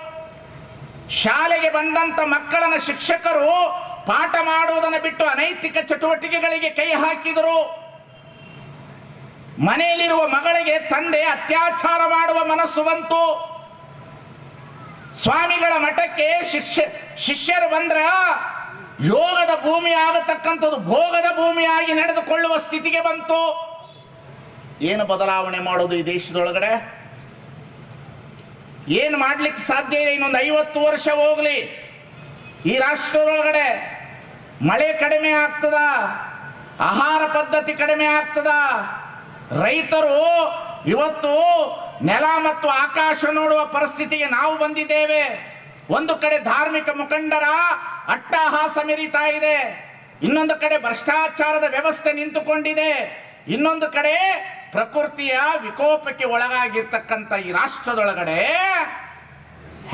ಶಾಲೆಗೆ ಬಂದಂತ ಮಕ್ಕಳನ್ನ ಶಿಕ್ಷಕರು ಪಾಠ ಮಾಡುವುದನ್ನು ಬಿಟ್ಟು ಅನೈತಿಕ ಚಟುವಟಿಕೆಗಳಿಗೆ ಕೈ ಹಾಕಿದರು. ಮನೆಯಲ್ಲಿರುವ ಮಗಳಿಗೆ ತಂದೆ ಅತ್ಯಾಚಾರ ಮಾಡುವ ಮನಸ್ಸು ಬಂತು. ಸ್ವಾಮಿಗಳ ಮಠಕ್ಕೆ ಶಿಷ್ಯರು ಬಂದ್ರ ಯೋಗದ ಭೂಮಿ ಆಗತಕ್ಕಂಥದ್ದು ಭೋಗದ ಭೂಮಿಯಾಗಿ ನಡೆದುಕೊಳ್ಳುವ ಸ್ಥಿತಿಗೆ ಬಂತು. ಏನು ಬದಲಾವಣೆ ಮಾಡೋದು ಈ ದೇಶದೊಳಗಡೆ? ಏನು ಮಾಡ್ಲಿಕ್ಕೆ ಸಾಧ್ಯ ಇದೆ? ಇನ್ನೊಂದು 50 ವರ್ಷ ಹೋಗ್ಲಿ, ಈ ರಾಷ್ಟ್ರದೊಳಗಡೆ ಮಳೆ ಕಡಿಮೆ ಆಗ್ತದ, ಆಹಾರ ಪದ್ಧತಿ ಕಡಿಮೆ ಆಗ್ತದ, ರೈತರು ಇವತ್ತು ನೆಲ ಮತ್ತು ಆಕಾಶ ನೋಡುವ ಪರಿಸ್ಥಿತಿಗೆ ನಾವು ಬಂದಿದ್ದೇವೆ. ಒಂದು ಕಡೆ ಧಾರ್ಮಿಕ ಮುಖಂಡರ ಅಟ್ಟಹಾಸ ಮೆರೀತಾ ಇದೆ, ಇನ್ನೊಂದು ಕಡೆ ಭ್ರಷ್ಟಾಚಾರದ ವ್ಯವಸ್ಥೆ ನಿಂತುಕೊಂಡಿದೆ, ಇನ್ನೊಂದು ಕಡೆ ಪ್ರಕೃತಿಯ ವಿಕೋಪಕ್ಕೆ ಒಳಗಾಗಿರ್ತಕ್ಕಂಥ ಈ ರಾಷ್ಟ್ರದೊಳಗಡೆ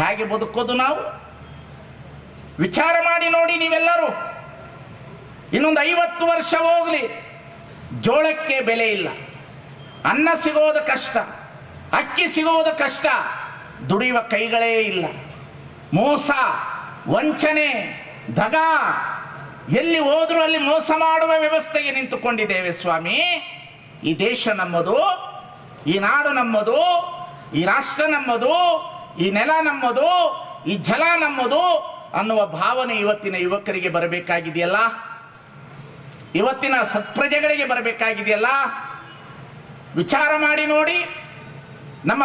ಹೇಗೆ ಬದುಕೋದು ನಾವು? ವಿಚಾರ ಮಾಡಿ ನೋಡಿ ನೀವೆಲ್ಲರೂ. ಇನ್ನೊಂದು 50 ವರ್ಷ ಹೋಗ್ಲಿ, ಜೋಳಕ್ಕೆ ಬೆಲೆ ಇಲ್ಲ, ಅನ್ನ ಸಿಗೋದು ಕಷ್ಟ, ಅಕ್ಕಿ ಸಿಗುವುದು ಕಷ್ಟ, ದುಡಿಯುವ ಕೈಗಳೇ ಇಲ್ಲ. ಮೋಸ, ವಂಚನೆ, ದಗ, ಎಲ್ಲಿ ಹೋದ್ರೂ ಅಲ್ಲಿ ಮೋಸ ಮಾಡುವ ವ್ಯವಸ್ಥೆಗೆ ನಿಂತುಕೊಂಡಿದ್ದೇವೆ ಸ್ವಾಮಿ. ಈ ದೇಶ ನಮ್ಮದು, ಈ ನಾಡು ನಮ್ಮದು, ಈ ರಾಷ್ಟ್ರ ನಮ್ಮದು, ಈ ನೆಲ ನಮ್ಮದು, ಈ ಜಲ ನಮ್ಮದು ಅನ್ನುವ ಭಾವನೆ ಇವತ್ತಿನ ಯುವಕರಿಗೆ ಬರಬೇಕಾಗಿದೆಯಲ್ಲ, ಇವತ್ತಿನ ಸತ್ಪ್ರಜೆಗಳಿಗೆ ಬರಬೇಕಾಗಿದೆಯಲ್ಲ. ವಿಚಾರ ಮಾಡಿ ನೋಡಿ. ನಮ್ಮ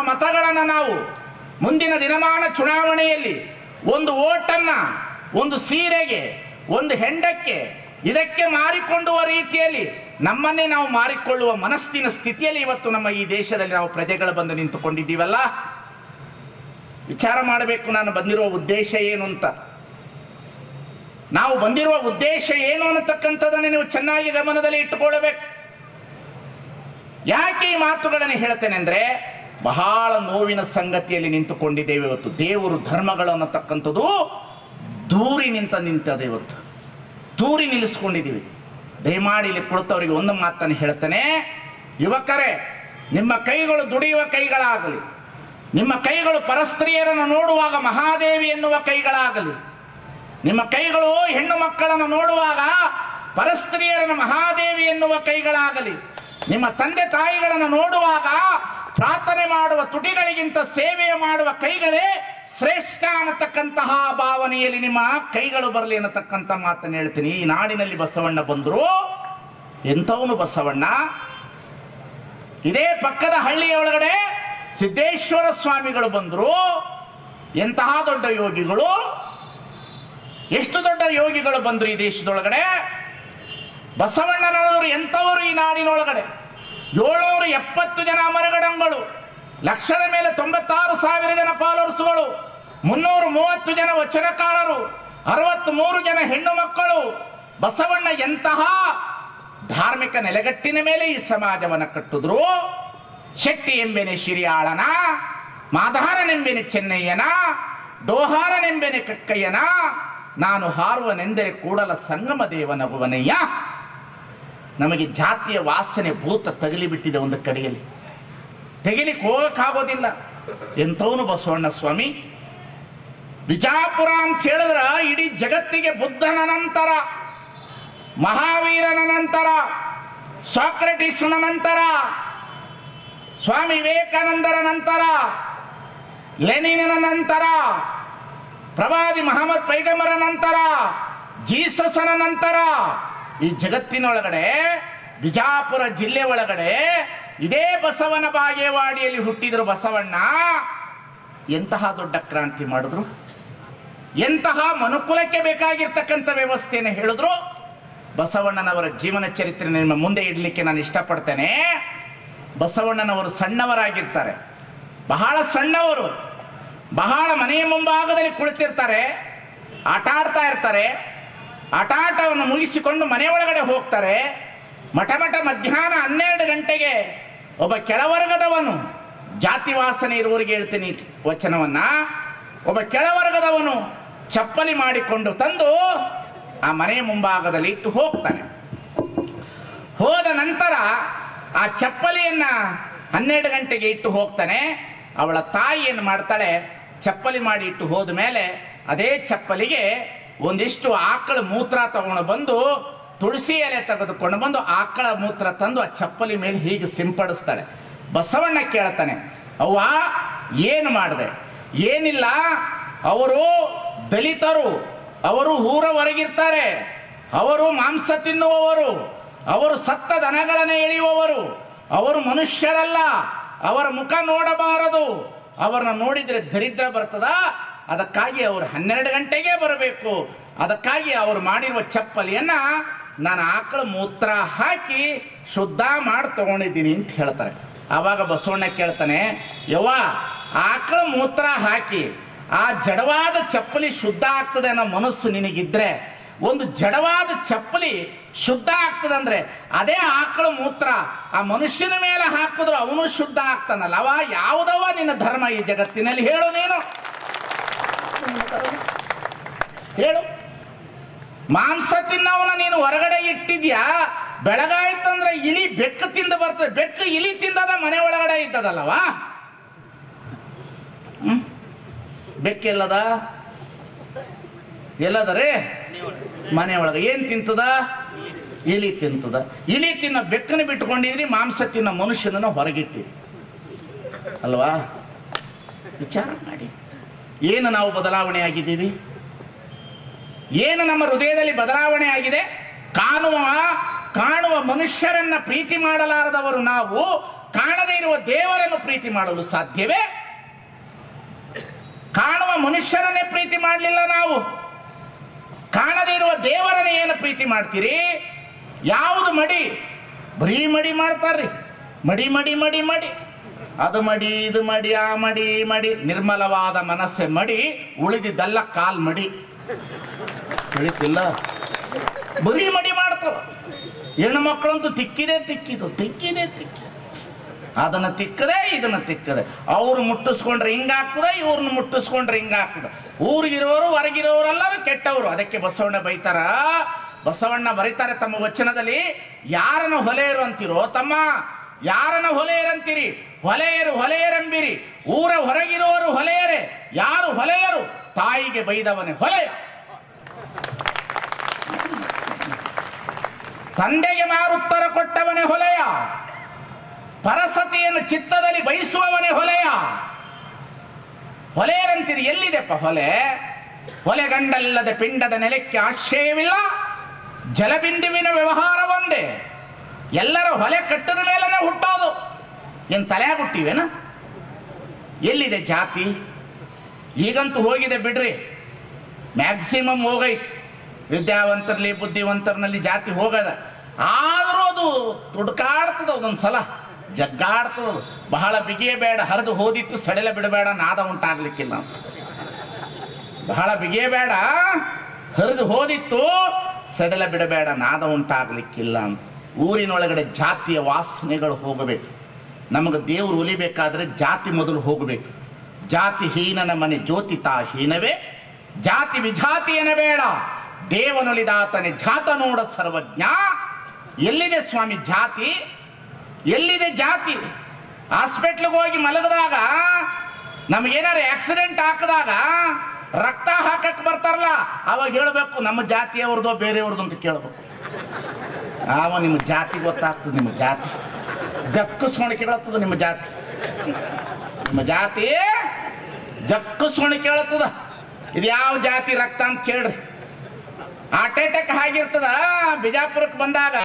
ಮತಗಳನ್ನು ನಾವು ಮುಂದಿನ ದಿನಮಾನ ಚುನಾವಣೆಯಲ್ಲಿ ಒಂದು ಓಟನ್ನ, ಒಂದು ಸೀರೆಗೆ, ಒಂದು ಹೆಂಡಕ್ಕೆ, ಇದಕ್ಕೆ ಮಾರಿಕೊಳ್ಳುವ ರೀತಿಯಲ್ಲಿ ನಮ್ಮನ್ನೇ ನಾವು ಮಾರಿಕೊಳ್ಳುವ ಮನಸ್ಸಿನ ಸ್ಥಿತಿಯಲ್ಲಿ ಇವತ್ತು ನಮ್ಮ ಈ ದೇಶದಲ್ಲಿ ನಾವು ಪ್ರಜೆಗಳು ಬಂದು ನಿಂತುಕೊಂಡಿದ್ದೀವಲ್ಲ. ವಿಚಾರ ಮಾಡಬೇಕು, ನಾನು ಬಂದಿರುವ ಉದ್ದೇಶ ಏನು ಅಂತ. ನಾವು ಬಂದಿರುವ ಉದ್ದೇಶ ಏನು ಅನ್ನತಕ್ಕಂಥದ್ದನ್ನು ನೀವು ಚೆನ್ನಾಗಿ ಗಮನದಲ್ಲಿ ಇಟ್ಟುಕೊಳ್ಳಬೇಕು. ಯಾಕೆ ಈ ಮಾತುಗಳನ್ನು ಹೇಳ್ತೇನೆ ಅಂದ್ರೆ, ಬಹಳ ನೋವಿನ ಸಂಗತಿಯಲ್ಲಿ ನಿಂತುಕೊಂಡಿದ್ದೇವೆ ಇವತ್ತು. ದೇವರು ಧರ್ಮಗಳು ಅನ್ನತಕ್ಕಂಥದ್ದು ದೂರಿ ನಿಂತದೆ. ಇವತ್ತು ದೂರಿ ನಿಲ್ಲಿಸ್ಕೊಂಡಿದ್ದೀವಿ. ದಯಮಾಡಿ ಇಲ್ಲಿ ಕುಳಿತವರಿಗೆ ಒಂದು ಮಾತನ್ನು ಹೇಳ್ತೇನೆ, ಯುವಕರೇ, ನಿಮ್ಮ ಕೈಗಳು ದುಡಿಯುವ ಕೈಗಳಾಗಲಿ, ನಿಮ್ಮ ಕೈಗಳು ಪರಸ್ತ್ರೀಯರನ್ನು ನೋಡುವಾಗ ಮಹಾದೇವಿ ಎನ್ನುವ ಕೈಗಳಾಗಲಿ, ನಿಮ್ಮ ಕೈಗಳು ಹೆಣ್ಣು ಮಕ್ಕಳನ್ನು ನೋಡುವಾಗ ಪರಸ್ತ್ರೀಯರನ್ನು ಮಹಾದೇವಿ ಎನ್ನುವ ಕೈಗಳಾಗಲಿ, ನಿಮ್ಮ ತಂದೆ ತಾಯಿಗಳನ್ನು ನೋಡುವಾಗ ಪ್ರಾರ್ಥನೆ ಮಾಡುವ ತುಟಿಗಳಿಗಿಂತ ಸೇವೆ ಮಾಡುವ ಕೈಗಳೇ ಶ್ರೇಷ್ಠ ಅನ್ನತಕ್ಕಂತಹ ಭಾವನೆಯಲ್ಲಿ ನಿಮ್ಮ ಕೈಗಳು ಬರಲಿ ಅನ್ನತಕ್ಕಂಥ ಮಾತನ್ನು ಹೇಳ್ತೀನಿ. ಈ ನಾಡಿನಲ್ಲಿ ಬಸವಣ್ಣ ಬಂದರು, ಎಂಥವನು ಬಸವಣ್ಣ. ಇದೇ ಪಕ್ಕದ ಹಳ್ಳಿಯ ಒಳಗಡೆ ಸಿದ್ದೇಶ್ವರ ಸ್ವಾಮಿಗಳು ಬಂದರು, ಎಂತಹ ದೊಡ್ಡ ಯೋಗಿಗಳು, ಎಷ್ಟು ದೊಡ್ಡ ಯೋಗಿಗಳು ಬಂದರು ಈ ದೇಶದೊಳಗಡೆ. ಬಸವಣ್ಣನವರು ಎಂಥವರು ಈ ನಾಡಿನೊಳಗಡೆ. 770 ಜನ ಅಮರಗಡಂಗಳು, ಲಕ್ಷದ ಮೇಲೆ 96,000 ಜನ ಫಾಲೋವರ್ಸ್ಗಳು, 330 ಜನ ವಚನಕಾರರು, 63 ಜನ ಹೆಣ್ಣು ಮಕ್ಕಳು. ಬಸವಣ್ಣ ಎಂತಹ ಧಾರ್ಮಿಕ ನೆಲೆಗಟ್ಟಿನ ಮೇಲೆ ಈ ಸಮಾಜವನ್ನು ಕಟ್ಟಿದ್ರು. ಶೆಟ್ಟಿ ಎಂಬೆನೆ ಶಿರಿಯಾಳನ, ಮಾಧಾರನೆಂಬೆನೆ ಚೆನ್ನಯ್ಯನ, ಡೋಹಾರನೆಂಬೆನೆ ಕಕ್ಕಯ್ಯನ, ನಾನು ಹಾರುವನೆಂದರೆ ಕೂಡಲ ಸಂಗಮ ದೇವನಗುವನಯ್ಯ. ನಮಗೆ ಜಾತಿಯ ವಾಸನೆ ಭೂತ ತಗಲಿಬಿಟ್ಟಿದೆ ಒಂದು ಕಡೆಯಲ್ಲಿ, ತೆಗಿಲಿಕ್ಕೆ ಹೋಗಕ್ಕಾಗೋದಿಲ್ಲ. ಎಂಥವನು ಬಸವಣ್ಣ ಸ್ವಾಮಿ. ಬಿಜಾಪುರ ಅಂತ ಹೇಳಿದ್ರ ಇಡೀ ಜಗತ್ತಿಗೆ ಬುದ್ಧನ ನಂತರ, ಮಹಾವೀರನ ನಂತರ, ಸಾಕ್ರೆಟಿಸ್ನ ನಂತರ, ಸ್ವಾಮಿ ವಿವೇಕಾನಂದರ ನಂತರ, ಲೆನಿನನ ನಂತರ, ಪ್ರವಾದಿ ಮಹಮ್ಮದ್ ಪೈಗಂಬರ ನಂತರ, ಜೀಸಸನ ನಂತರ ಈ ಜಗತ್ತಿನೊಳಗಡೆ ಬಿಜಾಪುರ ಜಿಲ್ಲೆ ಒಳಗಡೆ ಇದೇ ಬಸವನ ಬಾಗೇವಾಡಿಯಲ್ಲಿ ಹುಟ್ಟಿದ್ರು ಬಸವಣ್ಣ. ಎಂತಹ ದೊಡ್ಡ ಕ್ರಾಂತಿ ಮಾಡಿದ್ರು, ಎಂತಹ ಮನುಕುಲಕ್ಕೆ ಬೇಕಾಗಿರ್ತಕ್ಕಂಥ ವ್ಯವಸ್ಥೆಯನ್ನು ಹೇಳಿದ್ರು. ಬಸವಣ್ಣನವರ ಜೀವನ ಚರಿತ್ರೆ ನಿಮ್ಮ ಮುಂದೆ ಇಡಲಿಕ್ಕೆ ನಾನು ಇಷ್ಟಪಡ್ತೇನೆ. ಬಸವಣ್ಣನವರು ಸಣ್ಣವರಾಗಿರ್ತಾರೆ, ಬಹಳ ಸಣ್ಣವರು, ಬಹಳ ಮನೆಯ ಮುಂಭಾಗದಲ್ಲಿ ಕುಳಿತಿರ್ತಾರೆ, ಆಟ ಆಡ್ತಾ ಇರ್ತಾರೆ. ಆಟವನ್ನು ಮುಗಿಸಿಕೊಂಡು ಮನೆ ಒಳಗಡೆ ಹೋಗ್ತಾರೆ. ಮಧ್ಯಾಹ್ನ 12 ಗಂಟೆಗೆ ಒಬ್ಬ ಕೆಳವರ್ಗದವನು, ಜಾತಿ ವಾಸನೆ ಇರುವವರಿಗೆ ಹೇಳ್ತೀನಿ ವಚನವನ್ನ, ಒಬ್ಬ ಕೆಳವರ್ಗದವನು ಚಪ್ಪಲಿ ಮಾಡಿಕೊಂಡು ತಂದು ಆ ಮನೆಯ ಮುಂಭಾಗದಲ್ಲಿ ಇಟ್ಟು ಹೋಗ್ತಾನೆ. ಹೋದ ನಂತರ ಆ ಚಪ್ಪಲಿಯನ್ನ 12 ಗಂಟೆಗೆ ಇಟ್ಟು ಹೋಗ್ತಾನೆ. ಅವಳ ತಾಯಿ ಏನು ಮಾಡ್ತಾಳೆ, ಚಪ್ಪಲಿ ಮಾಡಿ ಇಟ್ಟು ಹೋದ ಮೇಲೆ ಅದೇ ಚಪ್ಪಲಿಗೆ ಒಂದಿಷ್ಟು ಆಕಳ ಮೂತ್ರ ತಗೊಂಡು ಬಂದು, ತುಳಸಿ ಎಲೆ ತೆಗೆದುಕೊಂಡು ಬಂದು ಆಕಳ ಮೂತ್ರ ತಂದು ಆ ಚಪ್ಪಲಿ ಮೇಲೆ ಹೀಗೆ ಸಿಂಪಡಿಸ್ತಾಳೆ. ಬಸವಣ್ಣ ಕೇಳ್ತಾನೆ, ಅವ್ವ ಏನು ಮಾಡಿದೆ? ಏನಿಲ್ಲ, ಅವರು ದಲಿತರು, ಅವರು ಊರ ಹೊರಗಿರ್ತಾರೆ, ಅವರು ಮಾಂಸ ತಿನ್ನುವವರು, ಅವರು ಸತ್ತ ದನಗಳನ್ನು ಎಳೆಯುವವರು, ಅವರು ಮನುಷ್ಯರಲ್ಲ, ಅವರ ಮುಖ ನೋಡಬಾರದು, ಅವರನ್ನ ನೋಡಿದ್ರೆ ದರಿದ್ರ ಬರ್ತದ, ಅದಕ್ಕಾಗಿ ಅವರು 12 ಗಂಟೆಗೆ ಬರಬೇಕು, ಅದಕ್ಕಾಗಿ ಅವರು ಮಾಡಿರುವ ಚಪ್ಪಲಿಯನ್ನ ನಾನು ಆಕಳ ಮೂತ್ರ ಹಾಕಿ ಶುದ್ಧ ಮಾಡಿ ತಗೊಂಡಿದ್ದೀನಿ ಅಂತ ಹೇಳ್ತಾರೆ. ಆವಾಗ ಬಸವಣ್ಣ ಕೇಳ್ತಾನೆ, ಯವ್ವ ಆಕಳ ಮೂತ್ರ ಹಾಕಿ ಆ ಜಡವಾದ ಚಪ್ಪಲಿ ಶುದ್ಧ ಆಗ್ತದೆ ಅನ್ನೋ ಮನಸ್ಸು ನಿನಗಿದ್ರೆ, ಒಂದು ಜಡವಾದ ಚಪ್ಪಲಿ ಶುದ್ಧ ಆಗ್ತದೆ ಅಂದ್ರೆ ಅದೇ ಆಕಳ ಮೂತ್ರ ಆ ಮನುಷ್ಯನ ಮೇಲೆ ಹಾಕಿದ್ರು ಅವನು ಶುದ್ಧ ಆಗ್ತಾನಲ್ಲ. ಅವ ಯಾವುದವ ನಿನ್ನ ಧರ್ಮ ಈ ಜಗತ್ತಿನಲ್ಲಿ? ಹೇಳು ನೀನು, ಹೇಳು. ಮಾಂಸ ತಿನ್ನವನ ನೀನು ಹೊರಗಡೆ ಇಟ್ಟಿದ್ಯಾ, ಬೆಳಗಾಯ್ತಂದ್ರೆ ಇಲಿ ಬೆಕ್ಕು ತಿಂದು ಬರ್ತದೆ. ಬೆಕ್ಕು ಇಲಿ ತಿಂದದ ಮನೆ ಒಳಗಡೆ ಇದ್ದದಲ್ಲವಾ? ಬೆಕ್ಕೆಲ್ಲದ ಎಲ್ಲದರೇ ಮನೆ ಒಳಗೆ. ಏನ್ ತಿಂತದ? ಇಲಿ ತಿಂತದ. ಇಲಿ ತಿನ್ನ ಬೆಕ್ಕನ್ನು ಬಿಟ್ಕೊಂಡಿದ್ರಿ, ಮಾಂಸ ತಿನ್ನ ಮನುಷ್ಯನನ್ನು ಹೊರಗಿಟ್ಟಿ ಅಲ್ವಾ? ವಿಚಾರ ಮಾಡಿ. ಏನು ನಾವು ಬದಲಾವಣೆ ಆಗಿದ್ದೀವಿ? ಏನು ನಮ್ಮ ಹೃದಯದಲ್ಲಿ ಬದಲಾವಣೆ ಆಗಿದೆ? ಕಾಣುವ ಮನುಷ್ಯರನ್ನ ಪ್ರೀತಿ ಮಾಡಲಾರದವರು ನಾವು ಕಾಣದೇ ಇರುವ ದೇವರನ್ನು ಪ್ರೀತಿ ಮಾಡಲು ಸಾಧ್ಯವೇ? ಕಾಣುವ ಮನುಷ್ಯರನ್ನೇ ಪ್ರೀತಿ ಮಾಡಲಿಲ್ಲ ನಾವು, ಕಾಣದೇ ಇರುವ ದೇವರನ್ನೇ ಏನು ಪ್ರೀತಿ ಮಾಡ್ತೀರಿ? ಯಾವುದು ಮಡಿ? ಬರೀ ಮಡಿ ಮಾಡ್ತಾರ್ರಿ. ಮಡಿ ಮಡಿ ಮಡಿ ಮಡಿ, ಅದು ಮಡಿ ಇದು ಮಡಿ ಆ ಮಡಿ ಮಡಿ. ನಿರ್ಮಲವಾದ ಮನಸ್ಸೆ ಮಡಿ, ಉಳಿದಿದ್ದಲ್ಲ ಕಾಲ್ ಮಡಿ. ತಿಳಿತಿಲ್ಲ? ಬರೀ ಮಡಿ ಮಾಡ್ತಾವ. ಹೆಣ್ಣು ಮಕ್ಕಳಂತೂ ತಿಕ್ಕಿದೆ ತಿಕ್ಕಿದು, ತಿಕ್ಕಿದೆ ತಿಕ್ಕಿ, ಅದನ್ನ ತಿಕ್ಕದೆ ಇದನ್ನ ತಿಕ್ಕದೆ. ಅವ್ರು ಮುಟ್ಟಿಸ್ಕೊಂಡ್ರೆ ಹಿಂಗಾಗ್ತದೆ, ಇವ್ರನ್ನ ಮುಟ್ಟಿಸ್ಕೊಂಡ್ರೆ ಹಿಂಗಾಗ್ತದೆ. ಊರಿಗಿರೋರು ಹೊರಗಿರೋರೆಲ್ಲರೂ ಕೆಟ್ಟವರು. ಅದಕ್ಕೆ ಬಸವಣ್ಣ ಬೈತಾರ, ಬಸವಣ್ಣ ಬರೀತಾರೆ ತಮ್ಮ ವಚನದಲ್ಲಿ, ಯಾರನ್ನು ಹೊಲೆಯರು ಅಂತೀರೋ ತಮ್ಮ, ಯಾರನ್ನ ಹೊಲೆಯರಂತೀರಿ? ಹೊಲೆಯರಂಬಿರಿ. ಊರ ಹೊರಗಿರುವವರು ಹೊಲೆಯರೇ. ಯಾರು ಹೊಲೆಯರು? ತಾಯಿಗೆ ಬೈದವನೇ ಹೊಲೆಯ. ತಂದೆಗೆ ಮಾರುತ್ತರ ಕೊಟ್ಟವನೇ ಹೊಲೆಯ. ಪರಸತಿಯನ್ನು ಚಿತ್ತದಲ್ಲಿ ಬಯಸುವವನೇ ಹೊಲೆಯ. ಹೊಲೆಯರಂತೀರಿ. ಎಲ್ಲಿದೆಪ್ಪ ಹೊಲೆ? ಹೊಲೆಗಂಡಲ್ಲದ ಪಿಂಡದ ನೆಲಕ್ಕೆ ಆಶ್ರಯವಿಲ್ಲ, ಜಲಬಿಂದುವಿನ ವ್ಯವಹಾರ ಒಂದೇ. ಎಲ್ಲರೂ ಹೊಲೆ ಕಟ್ಟದ ಮೇಲನೆ ಹುಟ್ಟೋದು. ಏನು ತಲೆಯಾಗ ಹುಟ್ಟಿವೇನ? ಎಲ್ಲಿದೆ ಜಾತಿ? ಈಗಂತೂ ಹೋಗಿದೆ ಬಿಡ್ರಿ, ಮ್ಯಾಕ್ಸಿಮಮ್ ಹೋಗೈತಿ. ವಿದ್ಯಾವಂತರಲ್ಲಿ ಬುದ್ಧಿವಂತರಲ್ಲಿ ಜಾತಿ ಹೋಗದ. ಆದರೂ ಅದು ತುಡ್ಕಾಡ್ತದ, ಒಂದೊಂದ್ಸಲ ಜಗ್ಗಾಡ್ತದ. ಬಹಳ ಬಿಗಿಯೇ ಬೇಡ, ಹರಿದು ಹೋದಿತ್ತು ಸಡೆಲ ಬಿಡಬೇಡ, ನಾದ ಉಂಟಾಗ್ಲಿಕ್ಕಿಲ್ಲ ಅಂತ. ಬಹಳ ಬಿಗಿಯೇ ಬೇಡ, ಹರಿದು ಹೋದಿತ್ತು ಸಡೆಲ ಬಿಡಬೇಡ, ನಾದ ಉಂಟಾಗ್ಲಿಕ್ಕಿಲ್ಲ ಅಂತ. ಊರಿನೊಳಗಡೆ ಜಾತಿಯ ವಾಸನೆಗಳು ಹೋಗಬೇಕು. ನಮಗೆ ದೇವರು ಉಲಿಬೇಕಾದ್ರೆ ಜಾತಿ ಮೊದಲು ಹೋಗಬೇಕು. ಜಾತಿ ಹೀನನ ಮನೆ ಜ್ಯೋತಿತಾ ಹೀನವೇ, ಜಾತಿ ವಿಜಾತಿಯನ ಬೇಡ, ದೇವನೊಲಿದಾತನೆ ಜಾತ ನೋಡ ಸರ್ವಜ್ಞ. ಎಲ್ಲಿದೆ ಸ್ವಾಮಿ ಜಾತಿ? ಎಲ್ಲಿದೆ ಜಾತಿ? ಹಾಸ್ಪಿಟ್ಲಿಗೆ ಹೋಗಿ ಮಲಗಿದಾಗ, ನಮಗೇನಾರು ಆಕ್ಸಿಡೆಂಟ್ ಹಾಕಿದಾಗ ರಕ್ತ ಹಾಕಕ್ಕೆ ಬರ್ತಾರಲ್ಲ, ಅವಾಗ ಹೇಳಬೇಕು ನಮ್ಮ ಜಾತಿಯವ್ರದೋ ಬೇರೆಯವ್ರದ್ದು ಅಂತ ಕೇಳಬೇಕು. ಆವ ನಿಮ್ಮ ಜಾತಿ ಗೊತ್ತಾಗ್ತದೆ. ನಿಮ್ಮ ಜಾತಿ ಜಕ್ಕಸ್ಕೊಂಡು ಕೇಳತ್ತದ. ನಿಮ್ಮ ಜಾತಿ, ನಿಮ್ಮ ಜಾತಿ ಜಕ್ಕಸ್ಕೊಂಡು ಕೇಳತ್ತದ. ಇದು ಯಾವ ಜಾತಿ ರಕ್ತ ಅಂತ ಕೇಳ್ರಿ. ಹಾರ್ಟ್ ಅಟ್ಯಾಕ್ ಆಗಿರ್ತದ. ಬಿಜಾಪುರಕ್ಕೆ ಬಂದಾಗ